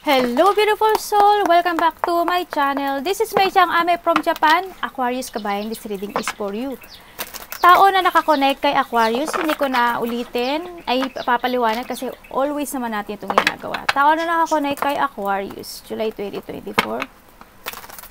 Hello beautiful soul! Welcome back to my channel. This is Mei Chang Ame from Japan. Aquarius kabayan, this reading is for you. Tao na nakakonect kay Aquarius, hindi ko na ulitin, ay papaliwanag kasi always naman natin itong ginagawa. Tao na nakakonect kay Aquarius, July 2024.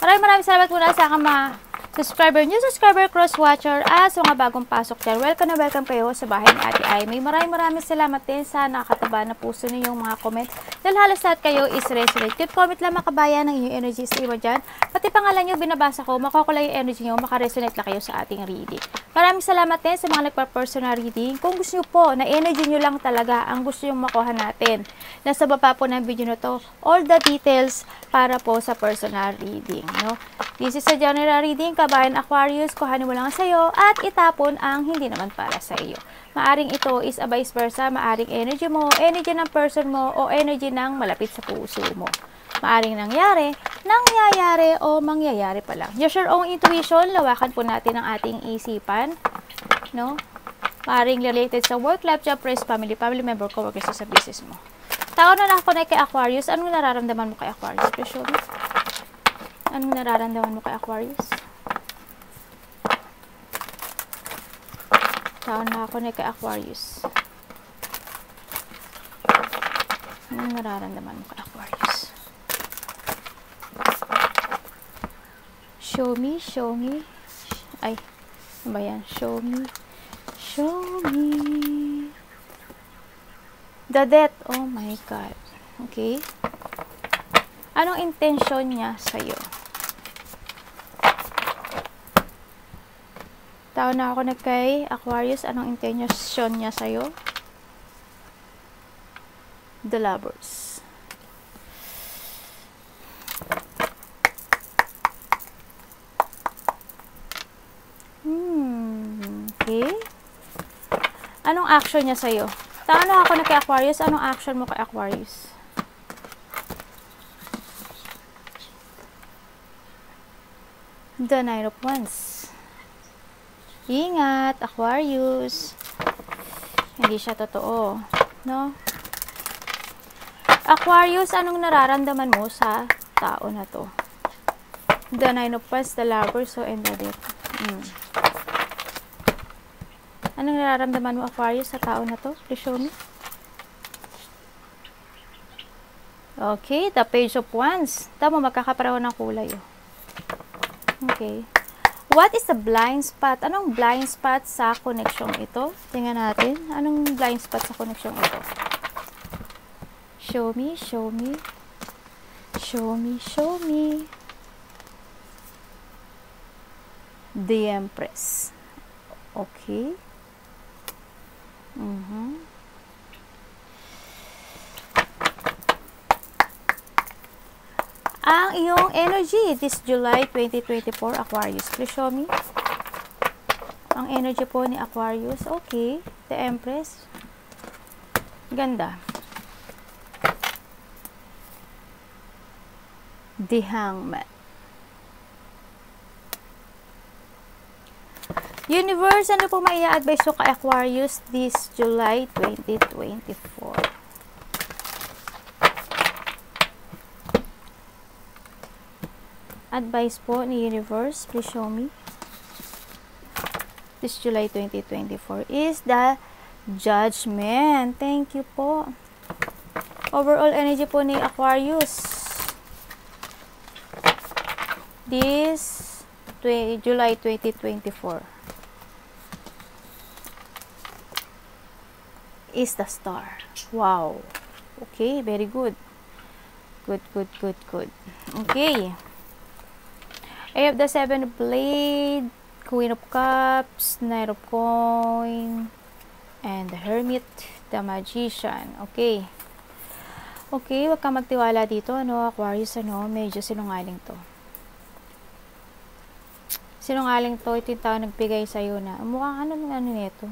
Maraming salamat muna sa mga subscriber, new subscriber, cross-watcher, at sa mga bagong pasok dyan. Welcome na welcome kayo sa bahay ni Ate Ay. Maraming salamat din sa nakakataba na puso ninyong mga comment. Dahil halos lahat kayo is resonate. Keep comment lang makabayan ng inyong energy sa iba dyan. Pati pangalan nyo binabasa ko, makukulay yung energy nyo, makaresonate lang kayo sa ating reading. Maraming salamat din sa mga nagpa-personal reading. Kung gusto nyo po, na energy nyo lang talaga ang gusto nyo makuha natin. Nasa baba po ng video na to, all the details para po sa personal reading. No? This is a general reading, kabayan Aquarius, kuhanin mo lang sa'yo at itapon ang hindi naman para sa iyo. Maaring ito is a vice versa, maaring energy mo, energy ng person mo, o energy ng malapit sa puso mo. Maaring nangyayari, o mangyayari pa lang. Use your own intuition, lawakan po natin ang ating isipan. No? Maaring related sa work, life, job, friends, family member, coworkers sa business mo. Tao na nakakonect kay Aquarius, anong nararamdaman mo kay Aquarius? Please show me. Anong nararamdaman mo kay Aquarius? Tao na nakakonect kay Aquarius. Anong nararamdaman mo kay Aquarius? Show me. Ay, ano ba yan? Show me. The death. Oh my God. Okay. Anong intention niya sa'yo? Tao na ako na kay Aquarius. Anong intention niya sa'yo? The Lovers. Okay. Anong action niya sa'yo? Tao na ako na kay Aquarius. Anong action mo kay Aquarius? The Nine of Wands. Ingat, Aquarius. Hindi siya totoo. No? Aquarius, anong nararamdaman mo sa tao na to? The Nine of Wands, the Lovers, so and the Death. Anong nararamdaman mo, Aquarius, sa tao na to? Please show me. Okay, the Page of Wands. Tama, magkakapareho ng kulay. Okay. What is the blind spot? Anong blind spot sa connection ito? Tingnan natin. Anong blind spot sa connection ito? Show me. The Empress. Okay. Ang iyong energy this July 2024, Aquarius. Please show me. Ang energy po ni Aquarius. Okay. The Empress. Ganda. The Hangman. Universe, ano po maia-advise ko kay Aquarius this July 2024? Advice po ni Universe, please show me. This July 2024 is the Judgment. Thank you po. Overall energy po ni Aquarius this July 2024 is the Star. Wow. Okay, very good. Good. Okay. I have the Seven of Blades, Queen of Cups, Knight of Coin, and the Hermit, the Magician. Okay. Okay, wag kang magtiwala dito, Aquarius, medyo sinungaling to. Sinungaling to, ito yung tao nagbigay sa'yo na, mukhang ano nito.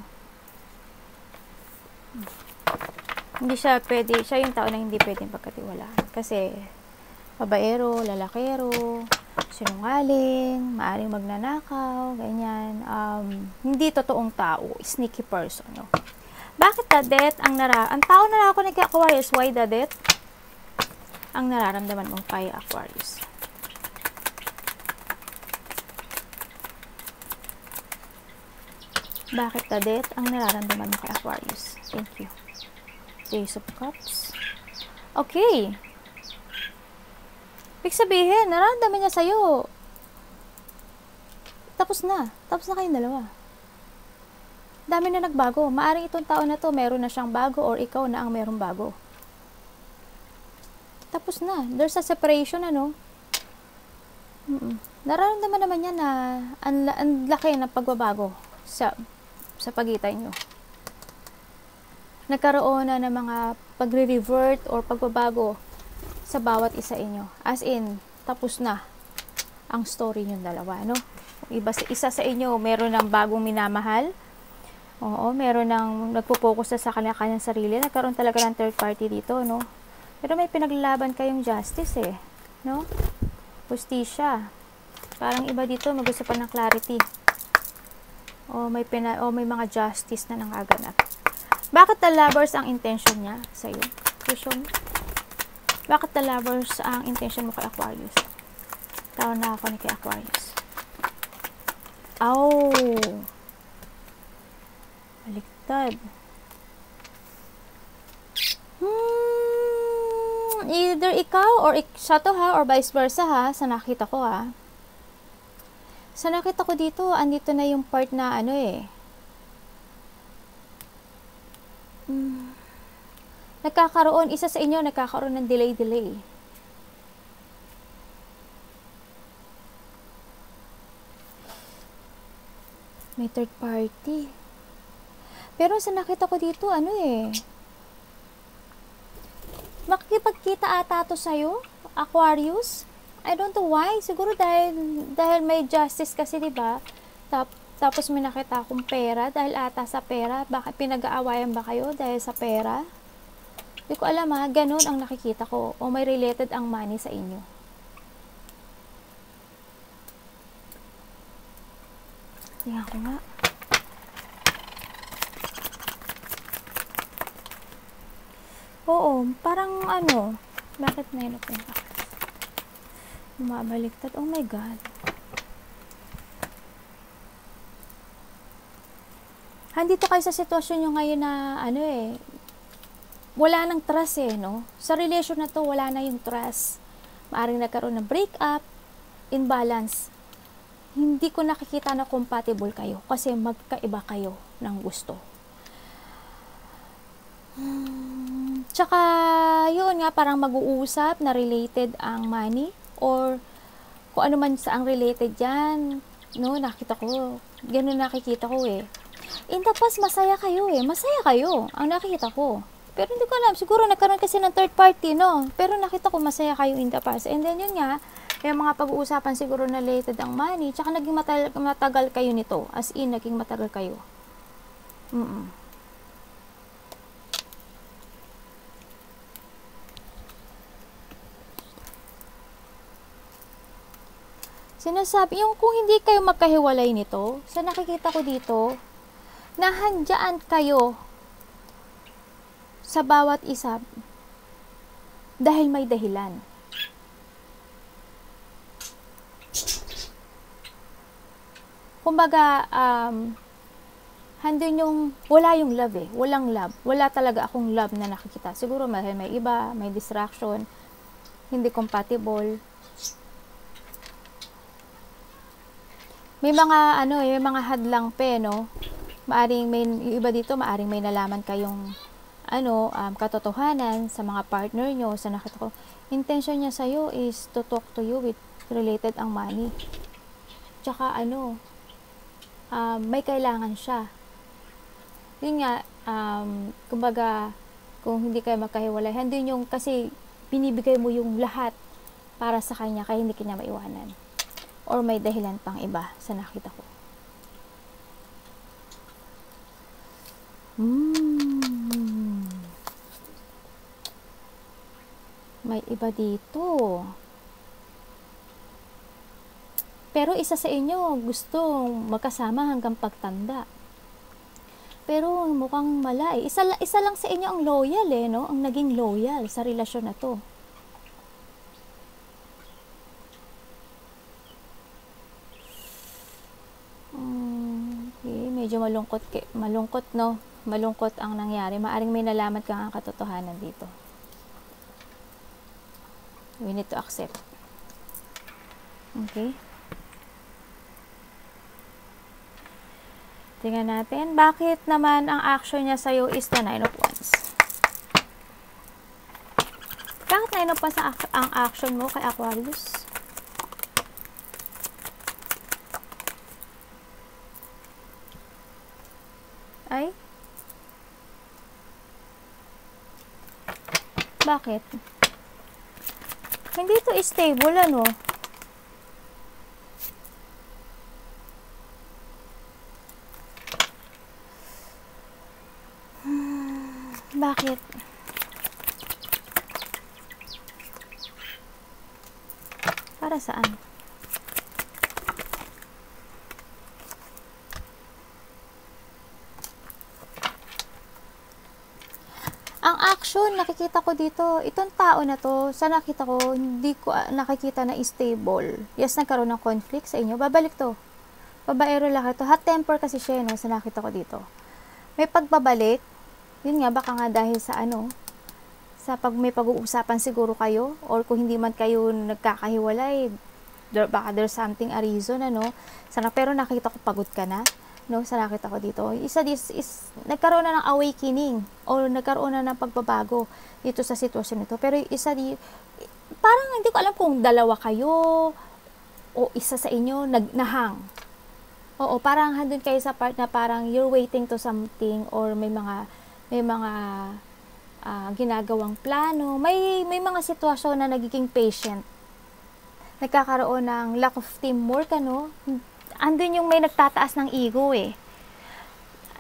Hindi siya pwede, siya yung tao na hindi pwedeng pagkatiwalaan. Kasi, babaero, lalakero, sinungaling, maaring magnanakaw, ganyan. Hindi totoong tao, sneaky person. Bakit the Death ang tao na ako ni Aquarius? Why the Death? ang nararamdaman mo kay Aquarius. Bakit the death ang nararamdaman mo kay Aquarius? Thank you. Ace of Cups. Okay. Ibig sabihin, nararamdaman niya sa'yo. Tapos na. Tapos na kayong dalawa. Dami na nagbago. Maaring itong taon na to, meron na siyang bago or ikaw na ang merong bago. Tapos na. There's a separation, ano? Nararamdaman naman niya na ang laki ng pagbabago sa pagitan nyo. Nagkaroon na ng mga pagre-revert or pagbabago sa bawat isa inyo. As in, tapos na ang story nyo dalawa, no? Isa sa inyo, meron ng bagong minamahal. Oo, meron ng nagpo-focus na sa kanya-kanyang sarili. Nagkaroon talaga ng third party dito, no? Pero may pinaglalaban kayong justice, eh. No? Justisya. Parang iba dito, mag-gusto pa ng clarity. O may mga justice na nangaganap. Bakit the lovers ang intention niya sa iyo? Show me. Bakit the lovers ang intention mo kay Aquarius? Tawag na ako ni kay Aquarius. Oh. Baliktad. Either ikaw or siya to ha, or vice versa ha, sa nakita ko ha. Sa nakita ko dito, andito na yung part na ano eh. Nagkakaroon, isa sa inyo nagkakaroon ng delay. May third party. Pero sa nakita ko dito, ano eh. Makikipagkita ata to sa'yo, Aquarius. I don't know why. Siguro dahil may justice kasi, diba? Tapos may nakita akong pera. Dahil ata sa pera. Bakit pinag-aawayan ba kayo dahil sa pera? Hindi ko alam ha. Ganun ang nakikita ko. O may related ang money sa inyo. Tingnan ko nga. Oo. Parang ano. Bakit na yun ako? Bumabaliktad. Oh my God. Handito kayo sa sitwasyon nyo ngayon na ano eh, wala nang trust eh, no? Sa relation na to, wala na yung trust. Maaring nagkaroon ng breakup, imbalance. Hindi ko nakikita na compatible kayo kasi magkaiba kayo ng gusto. Tsaka, yun nga, parang mag-uusap na related ang money or kung ano man sa ang related dyan, no, nakita ko, ganun nakikita ko eh. In the past, masaya kayo eh, masaya kayo, ang nakikita ko. Pero hindi ko alam, siguro nagkaroon kasi ng third party, no, pero nakita ko masaya kayo in the past. And then yun nga, yung mga pag-uusapan siguro na related ang money, tsaka naging matagal kayo nito, as in, naging matagal kayo. Sinasabi, yung kung hindi kayo magkahiwalay nito, sa nakikita ko dito, nahandyaan kayo sa bawat isa dahil may dahilan. Kumbaga, handun yung, wala yung love eh, walang love. Wala talaga akong love na nakikita. Siguro may iba, may distraction, hindi compatible. May mga ano, may mga hadlang pe, no? Maaring may iba dito, maaring may nalaman kayong ano, katotohanan sa mga partner nyo. Sa nakita ko, intention niya sa'yo is to talk to you with related ang money. Tsaka ano, may kailangan siya. Yun nga, kumbaga, kung hindi kayo magkahiwalay, handun yung, kasi binibigay mo yung lahat para sa kanya, kaya hindi kanya maiwanan. Or may dahilan pang iba sa nakita ko. May iba dito. Pero isa sa inyo gusto magkasama hanggang pagtanda. Pero mukhang mala eh. Isa lang sa inyo ang loyal eh, no? Ang naging loyal sa relasyon na to. Medyo malungkot, no? Malungkot ang nangyari. Maaring may nalaman kang katotohanan dito. We need to accept. Okay? Tingnan natin. Bakit naman ang action niya sa'yo is the Nine of Wands? Bakit Nine of Wands ang action mo kay Aquarius? Ay? Bakit? Hindi to stable, ano? Bakit? Para saan? Ang action, nakikita ko dito, itong tao na to, sa nakita ko, hindi ko nakikita na stable. Yes, nagkaroon ng conflict sa inyo. Babalik to. Babaero lang ito. Hot temper kasi siya, no, sa nakita ko dito. May pagbabalik. Yun nga, baka nga dahil sa sa pag may pag-uusapan siguro kayo, or kung hindi man kayo nagkakahiwalay, baka there's something a reason, ano. Pero nakita ko pagod ka na. No, sa nakita ko dito. Isa this is, nagkaroon na ng awakening or nagkaroon na ng pagbabago dito sa sitwasyon nito. Pero isa parang hindi ko alam kung dalawa kayo o isa sa inyo nahang. Oo, parang handun kayo sa part na parang you're waiting to something or may mga ginagawang plano. May mga sitwasyon na nagiging patient. Nagkakaroon ng lack of teamwork, ano? Andun yung may nagtataas ng ego eh.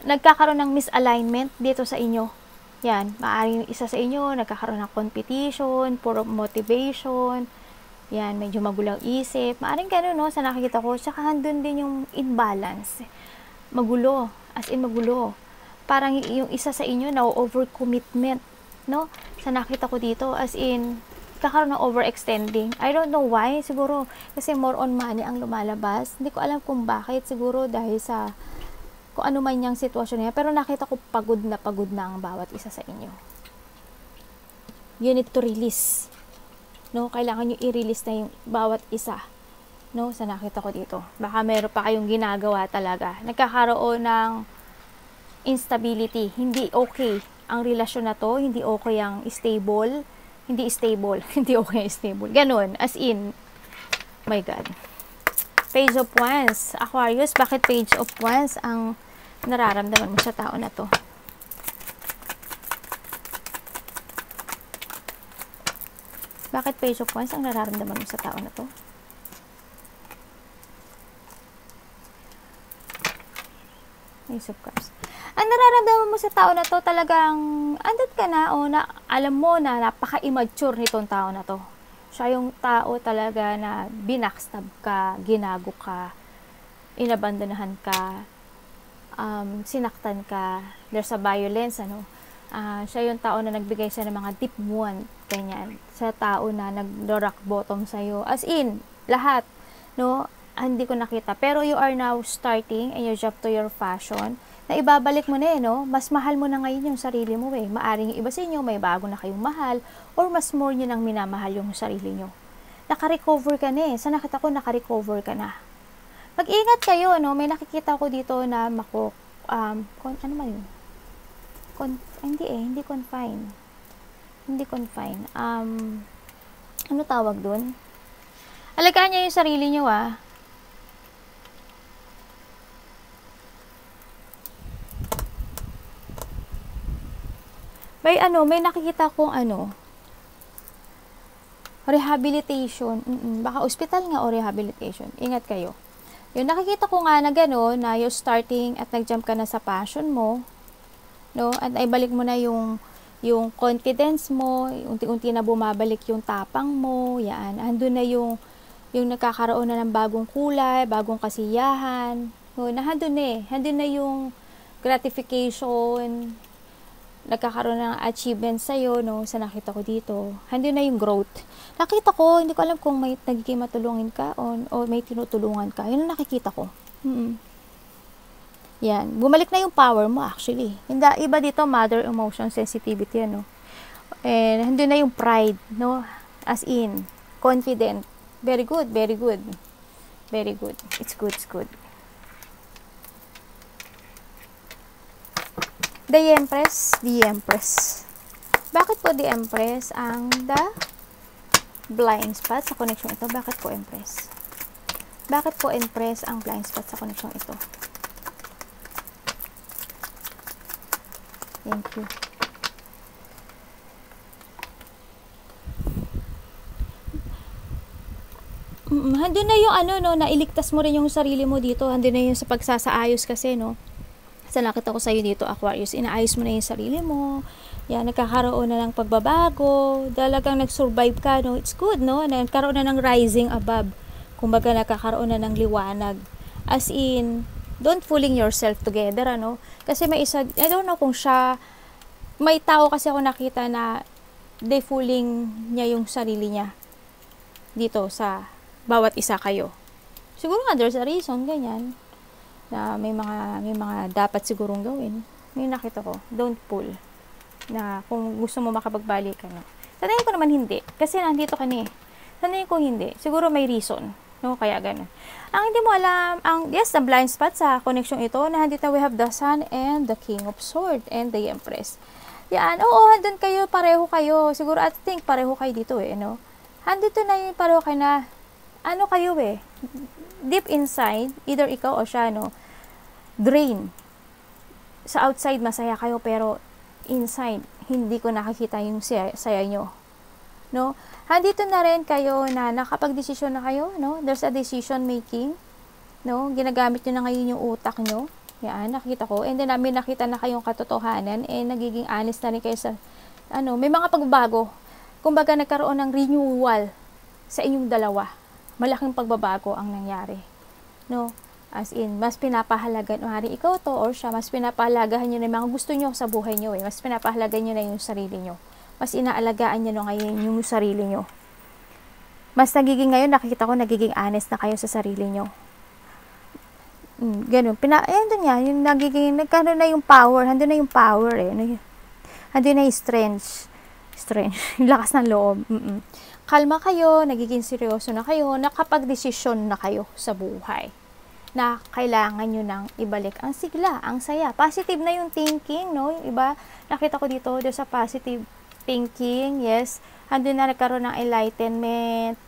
Nagkakaroon ng misalignment dito sa inyo. Yan, maaaring isa sa inyo, nagkakaroon ng competition, puro motivation. Yan, medyo magulang isip. Maaaring gano'n, no, sa nakikita ko. Tsaka andun din yung imbalance. Magulo, as in magulo. Parang yung isa sa inyo na overcommitment, no? Sa nakita ko dito, as in kakaroon ng overextending. I don't know why. Siguro, kasi more on money ang lumalabas. Hindi ko alam kung bakit. Siguro dahil sa kung ano man yung sitwasyon niya. Pero nakita ko pagod na ang bawat isa sa inyo. You need to release. No? Kailangan nyo i-release na yung bawat isa. No? Sa nakita ko dito. Baka meron pa kayong ginagawa talaga. Nagkakaroon ng instability. Hindi okay ang relasyon na to. Hindi okay ang stable. Hindi stable. Hindi okay stable. Ganon. As in, my God. Page of Wands. Aquarius, bakit Page of Wands ang nararamdaman mo sa tao na to? Bakit Page of Wands ang nararamdaman mo sa tao na to? Ace of Cups. Ang nararamdaman mo sa tao na to, talagang andun ka na, o na, alam mo na napaka-immature nitong tao na to. Siya yung tao talaga na binackstab ka, ginago ka, inabandonahan ka, sinaktan ka, there's a violence, ano. Siya yung tao na nagbigay siya ng mga deep wound, ganyan. Sa tao na nag-rock bottom sa'yo. As in, lahat, no, hindi ko nakita. Pero you are now starting and you jump to your fashion, na ibabalik mo na no? Mas mahal mo na ngayon yung sarili mo eh. Maaring yung iba sa inyo, may bago na kayong mahal, or mas more nyo nang minamahal yung sarili nyo. Naka-recover ka na eh. Sa nakita ko, naka-recover ka na. Mag-ingat kayo, no? May nakikita ko dito na ano man yun? Hindi confine. Hindi confine. Ano tawag dun? Alagaan niyo yung sarili nyo, ah. May nakikita kong rehabilitation. Baka ospital nga o rehabilitation. Ingat kayo. Yung nakikita ko nga na gano'n, na you're starting at nag-jump ka na sa passion mo, no? At naibalik mo na yung confidence mo, unti-unti na bumabalik yung tapang mo, yan. Andun na yung nakakaroon na ng bagong kulay, bagong kasiyahan. No, handun na yung gratification, nagkakaroon ng achievement sa'yo, no, sa nakita ko dito. Handun na yung growth. Nakita ko, hindi ko alam kung may nagiging matulungin ka o may tinutulungan ka. Yun ang nakikita ko. Yan. Bumalik na yung power mo actually. Hindi, iba dito, mother emotion sensitivity, ano. And, hindi na yung pride, no? As in, confident. Very good, very good. Very good. It's good, it's good. The Empress, the Empress. Bakit po the Empress ang the blind spot sa connection ito? Bakit po Empress? Bakit po Empress ang blind spot sa connection ito? Thank you. Handun na yung ano, no, nailigtas mo rin yung sarili mo dito. Handun na yung sa pagsasaayos kasi, no. Sa nakita ko sa'yo dito, Aquarius, inaayos mo na yung sarili mo. Yan, nagkakaroon na ng pagbabago. Talagang nag-survive ka, no. It's good, no. Nagkaroon na ng rising above. Kumbaga, nagkakaroon na ng liwanag. As in, don't fooling yourself together, ano. Kasi may isa, I don't know kung siya, may tao kasi ako nakita na they fooling niya yung sarili niya dito sa bawat isa kayo. Siguro nga there's a reason ganyan na may mga dapat sigurong gawin. May nakita ko, don't pull. Na kung gusto mo makapagbalik ka, no. Sanayin ko naman hindi kasi nandito ka ni. Sanayin ko hindi. Siguro may reason, no, kaya ganun. Ang hindi mo alam, yes, the blind spot sa connection ito na dito we have the Sun and the King of Swords and the Empress. Yan, oo, andun kayo, pareho kayo. Siguro I think pareho kayo dito no. Andito na yung pareho kayo na ano kayo deep inside, either ikaw o siya, no, drain. Sa outside, masaya kayo, pero inside, hindi ko nakakita yung saya nyo. No? Andito na rin kayo na nakapag-desisyon na kayo, no? There's a decision making, no? Ginagamit nyo na ngayon yung utak nyo. Yan, nakita ko. And then, namin nakita na kayong katotohanan, and nagiging honest na rin kayo sa, may mga pagbabago. Kumbaga, nagkaroon ng renewal sa inyong dalawa. Malaking pagbabago ang nangyari. No? As in, mas pinapahalagan, ikaw to or siya, mas pinapahalagahan nyo na yung mga gusto nyo sa buhay nyo. Mas pinapahalagan nyo na yung sarili nyo. Mas inaalagaan nyo na ngayon yung sarili nyo. Mas nagiging ngayon, nakikita ko, nagiging honest na kayo sa sarili nyo. Ganun. Doon yan, yung nagiging, nagkaroon na yung power. Handun na yung power Handun na yung strength. Yung lakas ng loob. Kalma kayo, nagiging seryoso na kayo, nakapag-desisyon na kayo sa buhay. Na kailangan nyo nang ibalik ang sigla, ang saya. Positive na yung thinking, no? Yung iba, nakita ko dito, there's a positive thinking, yes. Andun na nagkaroon ng enlightenment,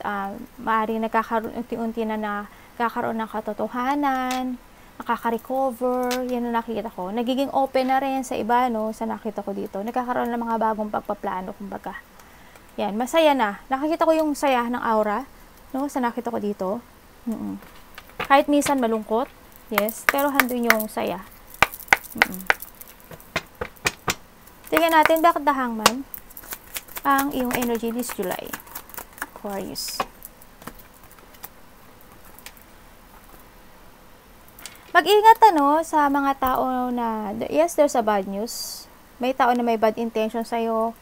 maaaring nagkakaroon, unti-unti na nakakaroon ng katotohanan, nakaka-recover, yan ang nakikita ko. Nagiging open na rin sa iba, no? Sa nakita ko dito. Nagkakaroon ng mga bagong pagpaplano, kumbaga. Yan, masaya na. Nakikita ko yung saya ng aura, no? Sa nakita ko dito. Kahit minsan malungkot, yes, pero handun yung saya. Tingnan natin, bakit the Hangman ang iyong energy this July, Aquarius. Mag-ingat sa mga tao na, yes, there's a bad news. May tao na may bad intention sa'yo,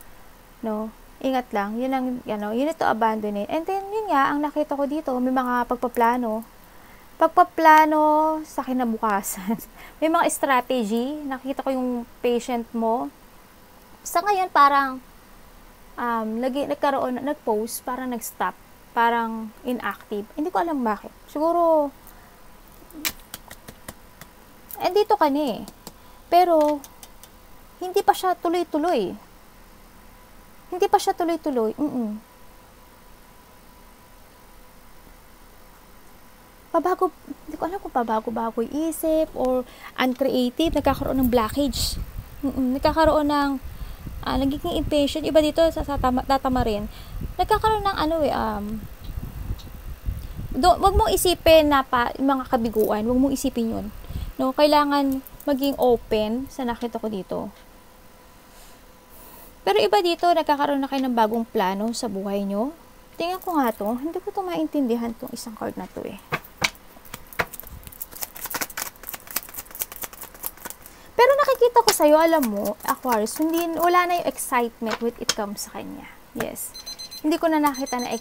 no? Ingat lang, yun ang, you need to abandon it. And then, yun nga, ang nakita ko dito, may mga pagpaplano sa kinabukasan. May mga strategy, nakita ko yung patient mo. Sa ngayon, parang, nag-post, parang nag-stop, parang inactive. Hindi ko alam bakit. Siguro, dito ka pero, hindi pa siya tuloy-tuloy. Pabago, hindi ko alam kung pabago-bago yung isip or uncreative, nagkakaroon ng blockage. Nagkakaroon ng nagiging impatient. Iba dito sa tatama rin. Nagkakaroon ng wag mong isipin na mga kabiguan, wag mong isipin yun. No, kailangan maging open sa nakita ko dito. Pero iba dito, nagkakaroon na kayo ng bagong plano sa buhay nyo. Tingnan ko nga to. Hindi ko to maintindihan tong isang card na to Pero nakikita ko sa'yo, alam mo, Aquarius, wala na yung excitement when it comes sa kanya. Yes. Hindi ko na nakita na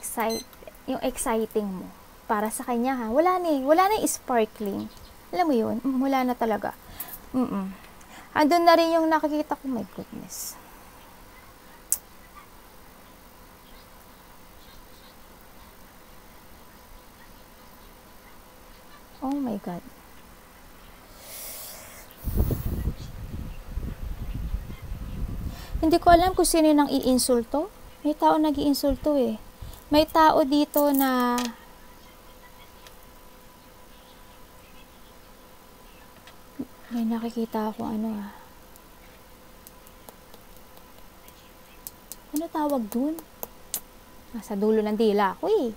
yung exciting mo para sa kanya, ha. Wala na yung sparkling. Alam mo yun? Wala na talaga. Andun na rin yung nakikita ko, my goodness. Oh my God. Hindi ko alam kung sino nang iinsulto. May tao nag-iinsulto eh. May tao dito na may nakikita ako ano tawag dun? Nasa dulo ng dila ako eh.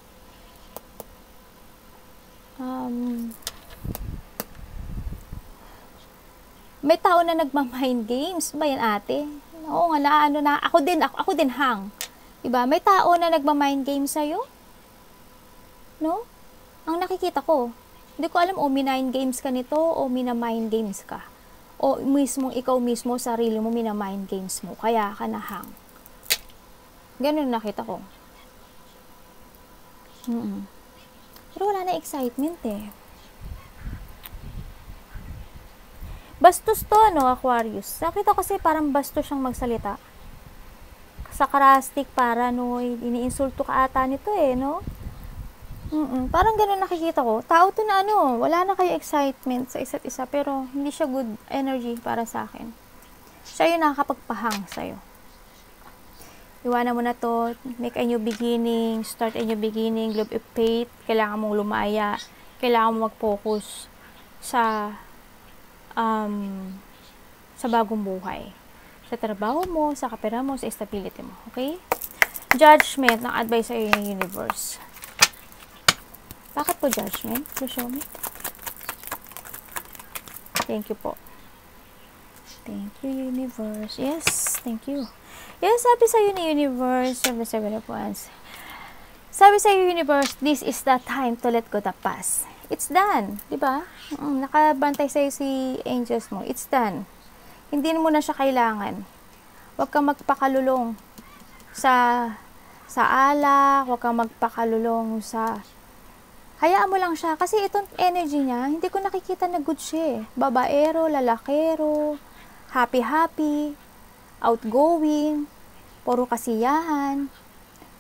May tao na nagma-mind games ba yan, ate? Oo nga, ako din hang. Diba? May tao na nagma-mind games sa'yo? No? Ang nakikita ko, hindi ko alam o mina-mind games ka nito o mina-mind games ka. O ikaw mismo, sarili mo, mina-mind games mo. Kaya ka na hang. Ganun nakita ko. Pero wala na excitement eh. Bastos to, Aquarius. Nakita ko kasi parang bastos siyang magsalita. Sarcastic, paranoid, iniinsulto ka ata nito eh, no? Parang ganun nakikita ko. Tao to na wala na kayo excitement sa isa't isa, pero hindi siya good energy para sa akin. Siya yung nakakapagpahang sa'yo. Iwanan mo na to, make a new beginning, start a new beginning, leap of faith, kailangan mong lumaya, kailangan mong mag-focus sa bagong buhay. Sa trabaho mo, sa kapera mo, sa stability mo. Okay? Judgment ng advice sa'yo ng universe. Bakit po judgment? Please show me. Thank you po. Thank you, universe. Yes, thank you. Yes, sabi sa'yo ni universe, sabi sa'yo universe, this is the time to let go the past. It's done. Diba? Nakabantay sa'yo si angels mo. It's done. Hindi mo na siya kailangan. Huwag kang magpakalulong sa alak, huwag kang magpakalulong sa... Hayaan mo lang siya. Kasi itong energy niya, hindi ko nakikita na good siya. Babaero, lalakero, happy-happy, outgoing, puro kasiyahan.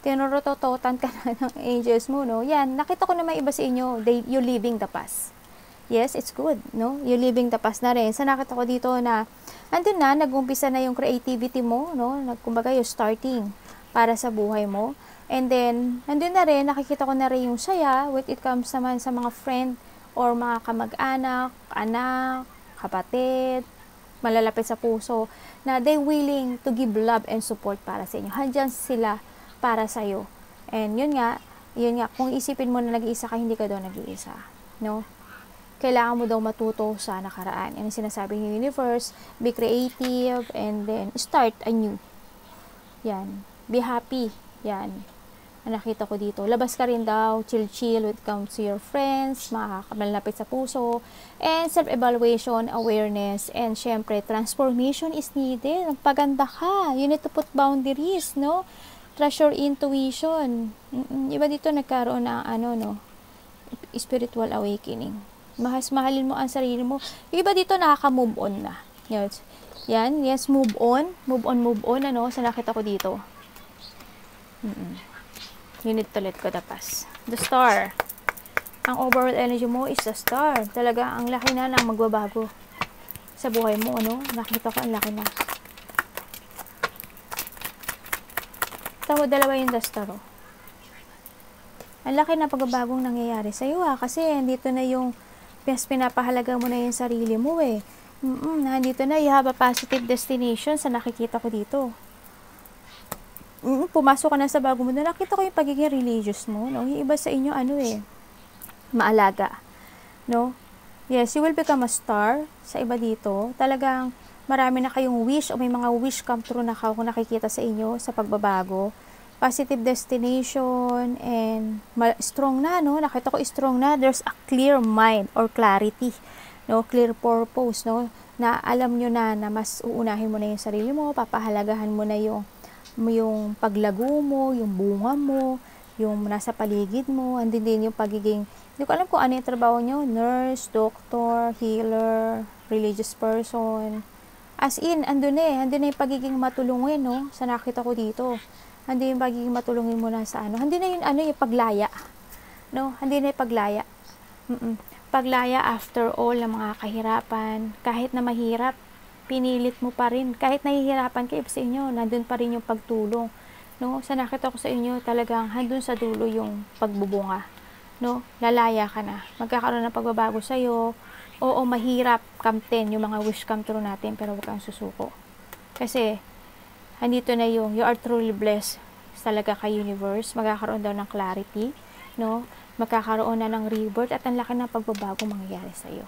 Tinurutototan ka na ng angels mo, no? Yan, nakita ko na may iba sa inyo, you living the past. Yes, it's good, no? You living the past na rin. Sa nakita ko dito na, andun na, nag-umpisa na yung creativity mo, no? Kumbaga, yung starting para sa buhay mo. And then, andun na rin, nakikita ko na rin yung saya when it comes naman sa mga friend or mga kamag-anak, anak, kapatid, malalapit sa puso, na they willing to give love and support para sa inyo. Handyan sila para sa'yo. And yun nga, kung isipin mo na nag-iisa ka, hindi ka daw nag-iisa. No? Kailangan mo daw matuto sa nakaraan. Yan ang sinasabi ng universe, be creative, and then start anew. Yan. Be happy. Yan. Ang nakita ko dito. Labas ka rin daw, chill when it comes to your friends, malapit sa puso, and self-evaluation, awareness, and syempre, transformation is needed. Paganda ka. You need to put boundaries, no? Trust your intuition. Iba dito nagkaroon ng spiritual awakening. Mahalin mo ang sarili mo. Iba dito nakaka-move on na. Yan, yes, move on. Move on, sa nakita ko dito. You need to let go the past. The star. Ang overall energy mo is the star. Talaga, ang laki na ng magbabago sa buhay mo, Nakita ko, ang laki na. Tawo, dalawa yung the star, Ang laki na pagbabagong nangyayari sa'yo, kasi dito na yung pinapahalaga mo na yung sarili mo, Nandito na, you have a positive destination sa nakikita ko dito. Pumasok ka na sa bago mo, nakita ko yung pagiging religious mo, Yung iba sa inyo, maalaga, Yes, you will become a star sa iba dito. Talagang marami na kayong wish o may mga wish come true na kung nakikita sa inyo sa pagbabago. Positive destination and strong na, Nakita ko strong na. There's a clear mind or clarity, Clear purpose, Na alam nyo na mas uunahin mo na yung sarili mo, papahalagahan mo na yung paglago mo, yung bunga mo, yung nasa paligid mo, andin din yung pagiging, hindi ko alam kung ano yung trabaho nyo, nurse, doctor, healer, religious person. As in, andun na yung pagiging matulungin, no? Sa nakita ko dito. Andun yung pagiging matulungin mo na sa ano. Andun na yung yung paglaya. No? Andun na yung paglaya. Paglaya after all ng mga kahirapan. Kahit na mahirap, pinilit mo pa rin. Kahit nahihirapan kayo sa inyo, nandun pa rin yung pagtulong. No? Sa nakita ko sa inyo, talagang handun sa dulo yung pagbubunga. No? Lalaya ka na. Magkakaroon ng pagbabago sa'yo. Oo, mahirap come 10 yung mga wish come true natin, pero huwag kang susuko. Kasi, andito na yung you are truly blessed talaga kay universe. Magkakaroon daw ng clarity, no? Magkakaroon na ng rebirth at ang laki ng pagbabago mangyayari sa'yo.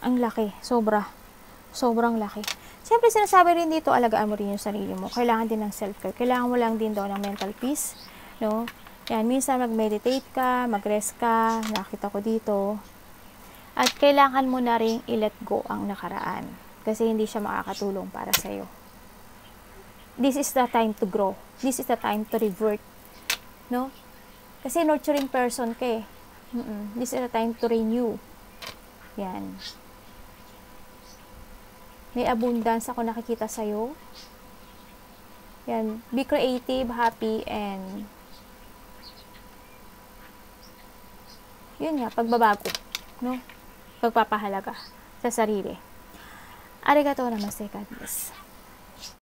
Ang laki. Sobrang laki. Siyempre, sinasabi rin dito, alagaan mo rin yung sarili mo. Kailangan din ng self-care. Kailangan mo lang din daw ng mental peace, no? Yan, minsan mag-meditate ka, mag-rest ka, nakita ko dito. At kailangan mo na rin i-let go ang nakaraan. Kasi hindi siya makakatulong para sa'yo. This is the time to grow. This is the time to revert. No? Kasi nurturing person ka eh. This is the time to renew. Yan. May abundance ako nakikita sa'yo. Yan. Be creative, happy, and yun nga, pagbabago. No? Pagpapahalaga sa sarili. Arigatou namaste, God bless.